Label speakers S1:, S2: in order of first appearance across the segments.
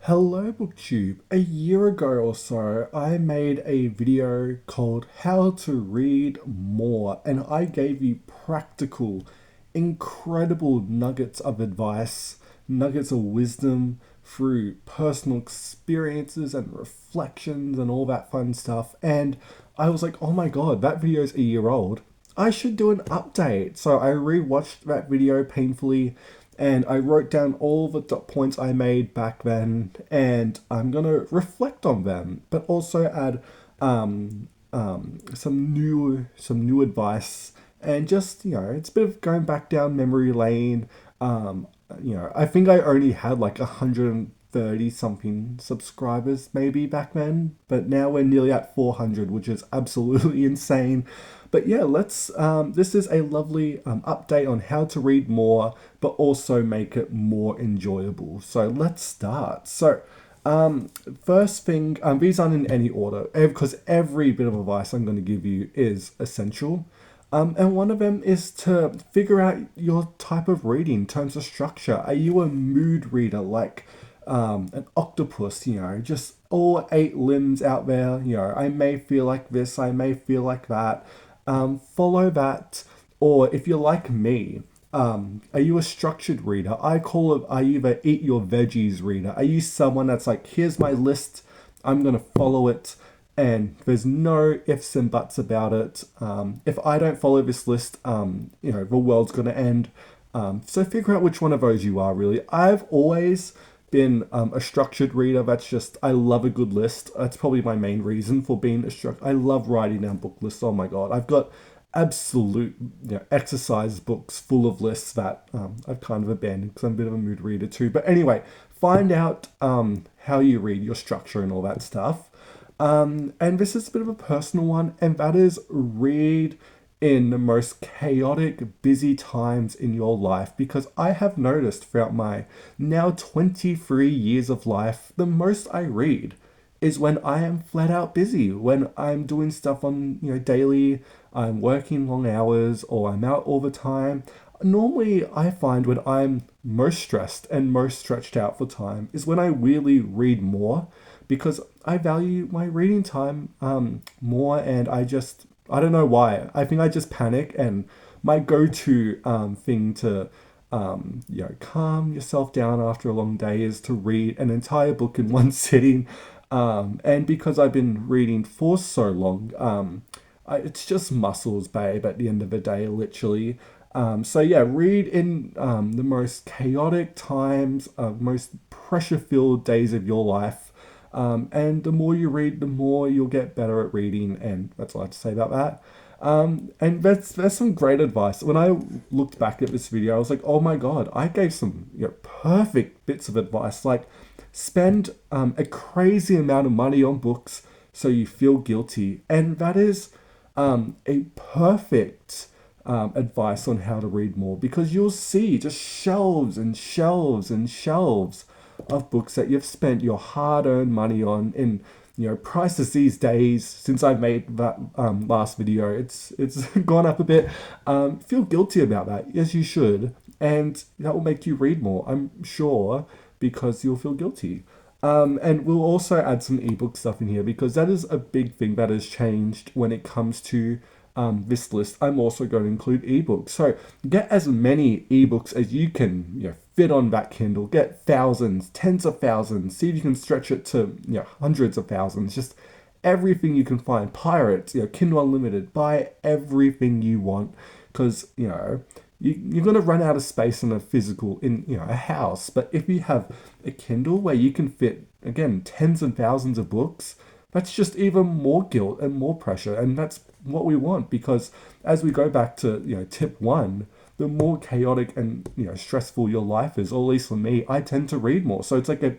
S1: Hello BookTube. A year ago or so, I made a video called How to Read More, and I gave you practical, incredible nuggets of advice, nuggets of wisdom through personal experiences and reflections and all that fun stuff. And I was like, oh my god, that video's a year old. I should do an update. So I rewatched that video painfully and I wrote down all the dot points I made back then, and I'm gonna reflect on them, but also add some new advice, and just it's a bit of going back down memory lane. I think I only had like 130 something subscribers maybe back then, but now we're nearly at 400, which is absolutely insane. But yeah, let's. This is a lovely update on how to read more, but also make it more enjoyable. So let's start. So, first thing, these aren't in any order because every bit of advice I'm going to give you is essential. And one of them is to figure out your type of reading in terms of structure. Are you a mood reader like an octopus, just all eight limbs out there? I may feel like this, I may feel like that. Follow that. Or if you're like me, are you a structured reader? I call it, are you the eat your veggies reader? Are you someone that's like, here's my list, I'm going to follow it, and there's no ifs and buts about it. If I don't follow this list, the world's going to end. So figure out which one of those you are really. I've always been a structured reader. That's just, I love a good list. That's probably my main reason for being a structured. I love writing down book lists. Oh my God. I've got absolute exercise books full of lists that I've kind of abandoned because I'm a bit of a mood reader too. But anyway, find out how you read, your structure and all that stuff. And this is a bit of a personal one, and that is read in the most chaotic, busy times in your life, because I have noticed throughout my now 23 years of life, the most I read is when I am flat out busy, when I'm doing stuff on, daily, I'm working long hours, or I'm out all the time. Normally, I find when I'm most stressed and most stretched out for time is when I really read more, because I value my reading time more, and I don't know why. I think I just panic, and my go-to thing to calm yourself down after a long day is to read an entire book in one sitting. And because I've been reading for so long, it's just muscles, babe, at the end of the day, literally. So yeah, read in the most chaotic times, most pressure-filled days of your life. And the more you read, the more you'll get better at reading, and that's all I have to say about that. And that's some great advice. When I looked back at this video, I was like, oh my god, I gave some perfect bits of advice. Like, spend a crazy amount of money on books so you feel guilty, and that is a perfect advice on how to read more, because you'll see just shelves and shelves and shelves of books that you've spent your hard-earned money on. In prices these days, since I made that last video, it's gone up a bit. Feel guilty about that, as you should, and that will make you read more, I'm sure, because you'll feel guilty. And we'll also add some ebook stuff in here, because that is a big thing that has changed when it comes to this list. I'm also going to include ebooks. So get as many ebooks as you can fit on that Kindle. Get thousands, tens of thousands. See if you can stretch it to hundreds of thousands. Just everything you can find. Pirates, Kindle Unlimited. Buy everything you want, because you're going to run out of space in a house. But if you have a Kindle where you can fit, again, tens and thousands of books, that's just even more guilt and more pressure. And that's what we want, because as we go back to tip one, the more chaotic and stressful your life is, or at least for me, I tend to read more. So it's like a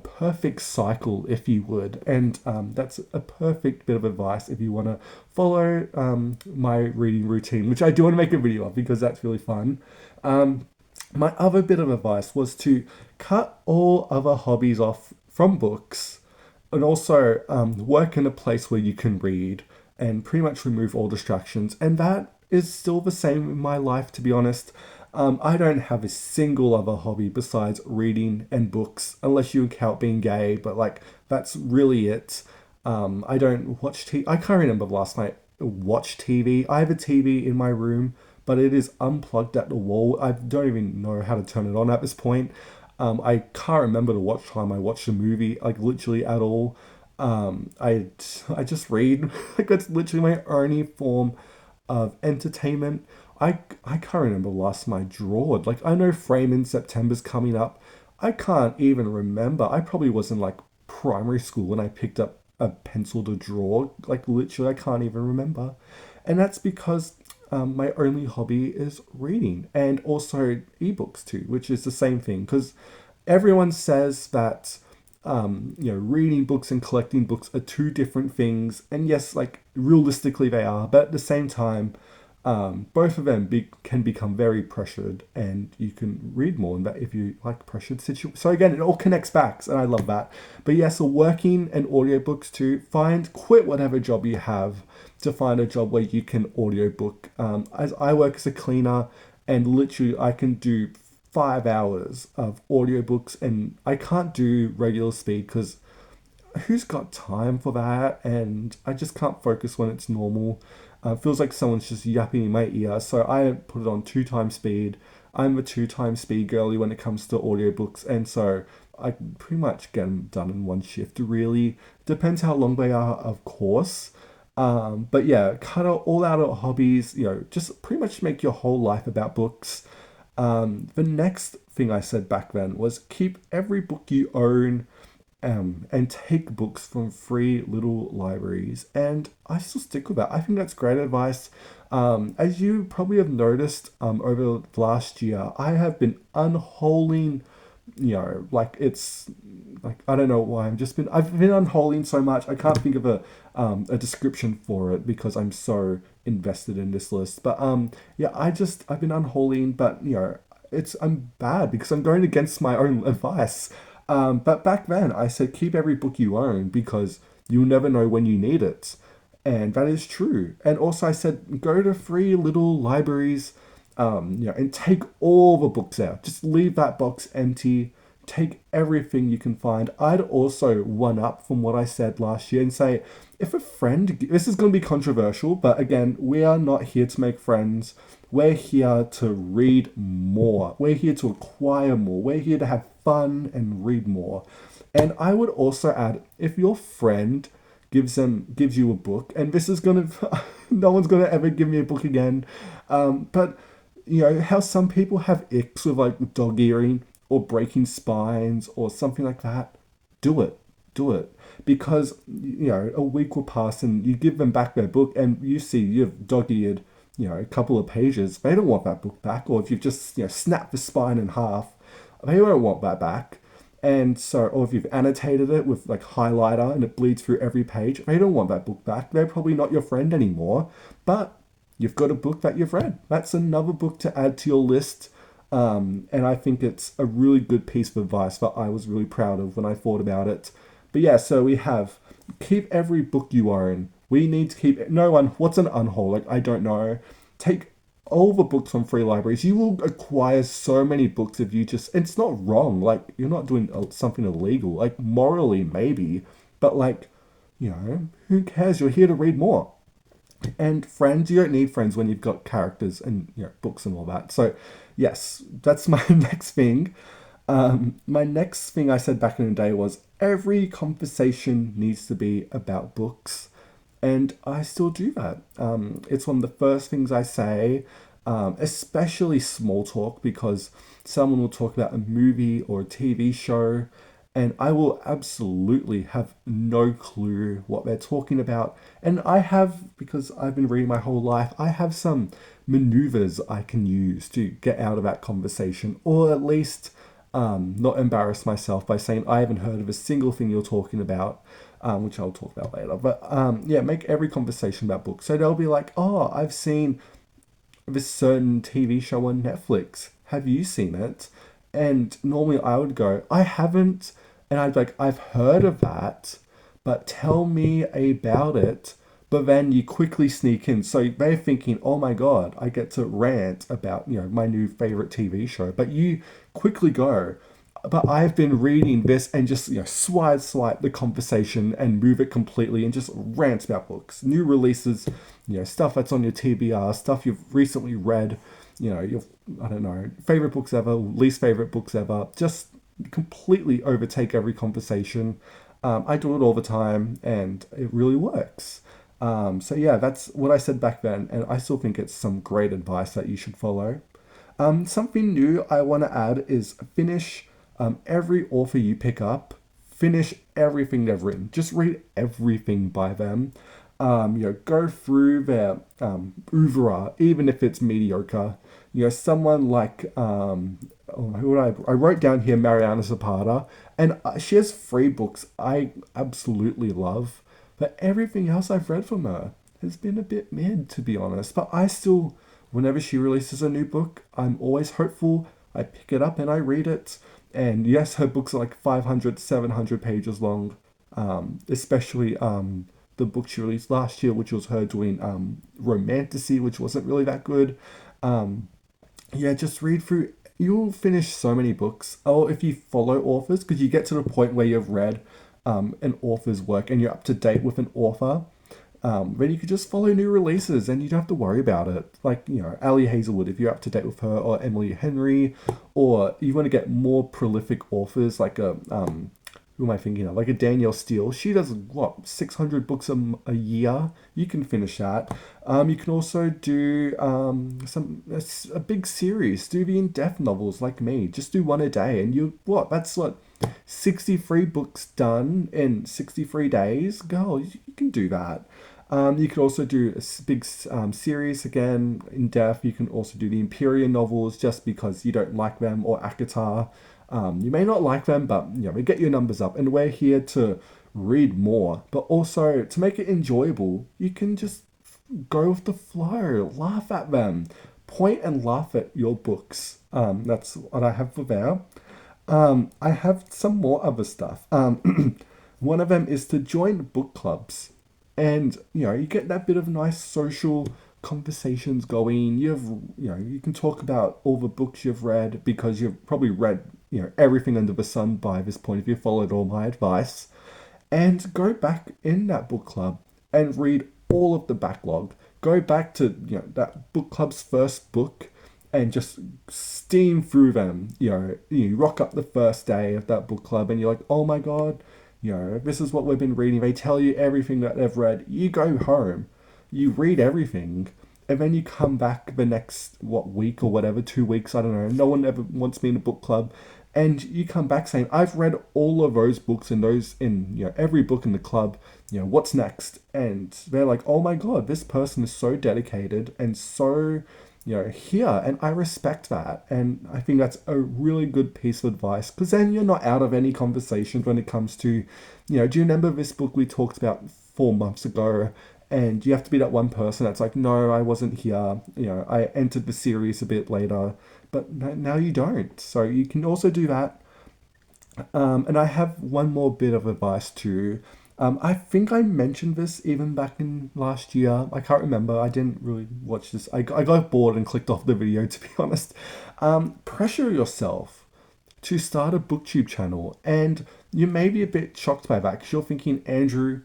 S1: perfect cycle, if you would. And that's a perfect bit of advice if you want to follow my reading routine, which I do want to make a video of, because that's really fun. My other bit of advice was to cut all other hobbies off from books, and also work in a place where you can read, and pretty much remove all distractions. And that is still the same in my life, to be honest. I don't have a single other hobby besides reading and books, unless you count being gay, but like that's really it. I don't watch TV. I can't remember the last night I watched TV. I have a TV in my room, but it is unplugged at the wall. I don't even know how to turn it on at this point. I can't remember the watch time I watched a movie, like literally at all. I just read. Like that's literally my only form of entertainment. I can't remember the last time I drawed. Like I know Frame in September's coming up. I can't even remember. I probably was in like primary school when I picked up a pencil to draw. Like literally, I can't even remember. And that's because my only hobby is reading and also ebooks too, which is the same thing. Because everyone says that reading books and collecting books are two different things. And yes, like realistically they are, but at the same time, both of them can become very pressured, and you can read more in that if you like pressured situations. So again, it all connects back, and I love that. But yeah, so working and audiobooks too. Quit whatever job you have to find a job where you can audiobook. As I work as a cleaner, and literally I can do 5 hours of audiobooks, and I can't do regular speed because who's got time for that? And I just can't focus when it's normal. Feels like someone's just yapping in my ear. So I put it on 2 times speed. I'm a 2 times speed girly when it comes to audiobooks. And so I pretty much get them done in one shift, really. Depends how long they are, of course. But yeah, cut out all out of hobbies, just pretty much make your whole life about books. The next thing I said back then was keep every book you own and take books from free little libraries. And I still stick with that. I think that's great advice. As you probably have noticed over the last year, I have been unholing, like it's like I don't know why I've been unholing so much. I can't think of a description for it because I'm so invested in this list. But yeah, I've been unholing, but I'm bad because I'm going against my own advice. But back then, I said keep every book you own because you'll never know when you need it. And that is true. And also, I said go to free little libraries, and take all the books out. Just leave that box empty. Take everything you can find. I'd also one up from what I said last year and say, if a friend, this is going to be controversial, but again, we are not here to make friends. We're here to read more. We're here to acquire more. We're here to have fun and read more. And I would also add, if your friend gives you a book, and this is gonna, no one's gonna ever give me a book again. But how some people have icks with like dog earing or breaking spines or something like that. Do it, do it, because a week will pass and you give them back their book, and you see you've dog eared a couple of pages. They don't want that book back. Or if you've just snapped the spine in half, they won't want that back. And so, or if you've annotated it with like highlighter and it bleeds through every page, they don't want that book back. They're probably not your friend anymore. But you've got a book that you've read. That's another book to add to your list. And I think it's a really good piece of advice that I was really proud of when I thought about it. But yeah, so we have keep every book you own. We need to keep no one. What's an unhaul? Like I don't know. Take all the books from free libraries. You will acquire so many books if you just. It's not wrong. Like you're not doing something illegal. Like morally maybe, but like who cares? You're here to read more. And friends, you don't need friends when you've got characters and books and all that. So, yes, that's my next thing. My next thing I said back in the day was every conversation needs to be about books, and I still do that. It's one of the first things I say, especially small talk, because someone will talk about a movie or a TV show, and I will absolutely have no clue what they're talking about. And I have, because I've been reading my whole life, I have some maneuvers I can use to get out of that conversation, or at least not embarrass myself by saying I haven't heard of a single thing you're talking about, which I'll talk about later. But yeah, make every conversation about books. So they'll be like, oh, I've seen this certain TV show on Netflix. Have you seen it? And normally I would go, I haven't. And I'd be like, I've heard of that, but tell me about it. but then you quickly sneak in. So they're thinking, oh my God, I get to rant about, my new favorite TV show. But you quickly go, but I've been reading this and just, swipe the conversation and move it completely and just rant about books, new releases, stuff that's on your TBR, stuff you've recently read, your, I don't know, favorite books ever, least favorite books ever, just completely overtake every conversation. I do it all the time and it really works. So yeah, that's what I said back then, and I still think it's some great advice that you should follow. Something new I want to add is finish every author you pick up, finish everything they've written. Just read everything by them. Go through their oeuvre, even if it's mediocre. Someone like who I wrote down here, Mariana Zapata, and she has 3 books I absolutely love, but everything else I've read from her has been a bit mid, to be honest. But I still, whenever she releases a new book, I'm always hopeful. I pick it up and I read it. And yes, her books are like 500, 700 pages long, especially the book she released last year, which was her doing Romantasy, which wasn't really that good. Yeah, just read through. You'll finish so many books. Or if you follow authors, because you get to the point where you've read an author's work and you're up to date with an author, then you could just follow new releases and you don't have to worry about it. Like, Ali Hazelwood, if you're up to date with her, or Emily Henry, or you want to get more prolific authors like who am I thinking of? Like a Danielle Steele. She does, what, 600 books a year? You can finish that. You can also do a big series. Do the in-depth novels like me. Just do one a day. And that's what, 63 books done in 63 days? Girl, you can do that. You could also do a big series again in depth. You can also do the Imperial novels just because you don't like them, or ACOTAR. You may not like them, but we get your numbers up, and we're here to read more, but also to make it enjoyable. You can just go with the flow, laugh at them, point and laugh at your books. That's what I have for there. I have some more other stuff. One of them is to join book clubs, and you get that bit of nice social conversations going. You can talk about all the books you've read, because you've probably read everything under the sun by this point if you followed all my advice, and go back in that book club and read all of the backlog. Go back to that book club's first book and just steam through them. You rock up the first day of that book club and you're like, oh my God, this is what we've been reading. They tell you everything that they've read. You go home, you read everything, and then you come back the next, week or whatever, 2 weeks, I don't know. No one ever wants me in a book club. And you come back saying, I've read all of those books in every book in the club. What's next? And they're like, oh my God, this person is so dedicated and so, here. And I respect that. And I think that's a really good piece of advice, because then you're not out of any conversations when it comes to, do you remember this book we talked about 4 months ago? And you have to be that one person that's like, no, I wasn't here. I entered the series a bit later, but now you don't. So you can also do that. And I have one more bit of advice too. I think I mentioned this even back in last year. I can't remember. I didn't really watch this. I got bored and clicked off the video, to be honest. Pressure yourself to start a booktube channel. And you may be a bit shocked by that, because you're thinking, Andrew,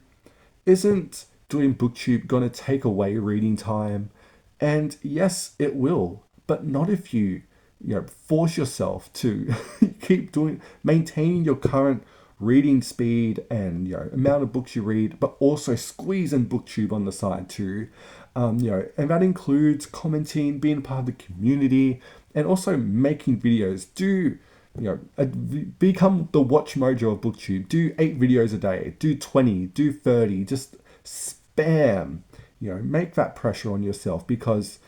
S1: isn't doing booktube gonna take away reading time? And yes, it will, but not if you force yourself to keep maintaining your current reading speed and amount of books you read, but also squeeze in booktube on the side too. And that includes commenting, being part of the community, and also making videos. Become the Watch Mojo of booktube. Do 8 videos a day, do 20, do 30, just spam. Make that pressure on yourself, because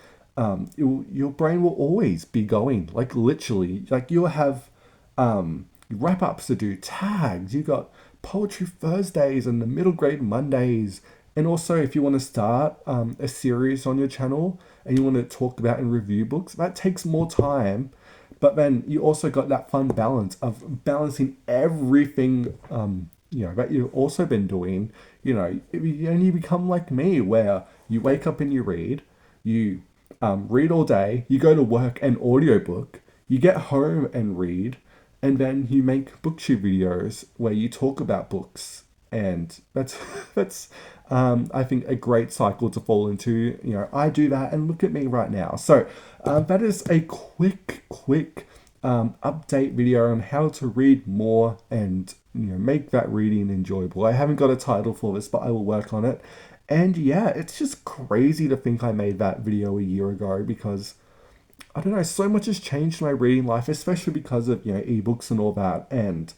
S1: your brain will always be going, like literally, like you'll have wrap ups to do, tags, you got poetry Thursdays and the middle grade Mondays. And also, if you want to start a series on your channel and you want to talk about and review books, that takes more time. But then you also got that fun balance of balancing everything that you've also been doing, and you become like me, where you wake up and you read, you read all day, you go to work and audiobook, you get home and read, and then you make booktube videos where you talk about books, and that's that's I think a great cycle to fall into. I do that, and look at me right now. So that is a quick update video on how to read more and make that reading enjoyable. I haven't got a title for this, but I will work on it. And yeah, it's just crazy to think I made that video a year ago, because I don't know, so much has changed in my reading life, especially because of ebooks and all that. And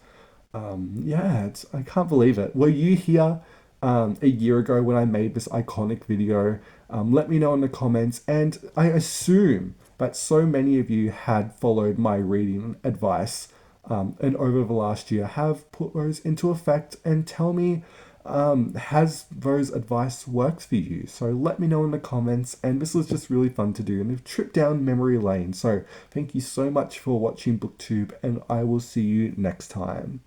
S1: yeah, I can't believe it. Were you here a year ago when I made this iconic video? Let me know in the comments. And I assume that so many of you had followed my reading advice, and over the last year have put those into effect, and tell me, has those advice worked for you? So let me know in the comments. And this was just really fun to do, and a trip down memory lane. So thank you so much for watching BookTube, and I will see you next time.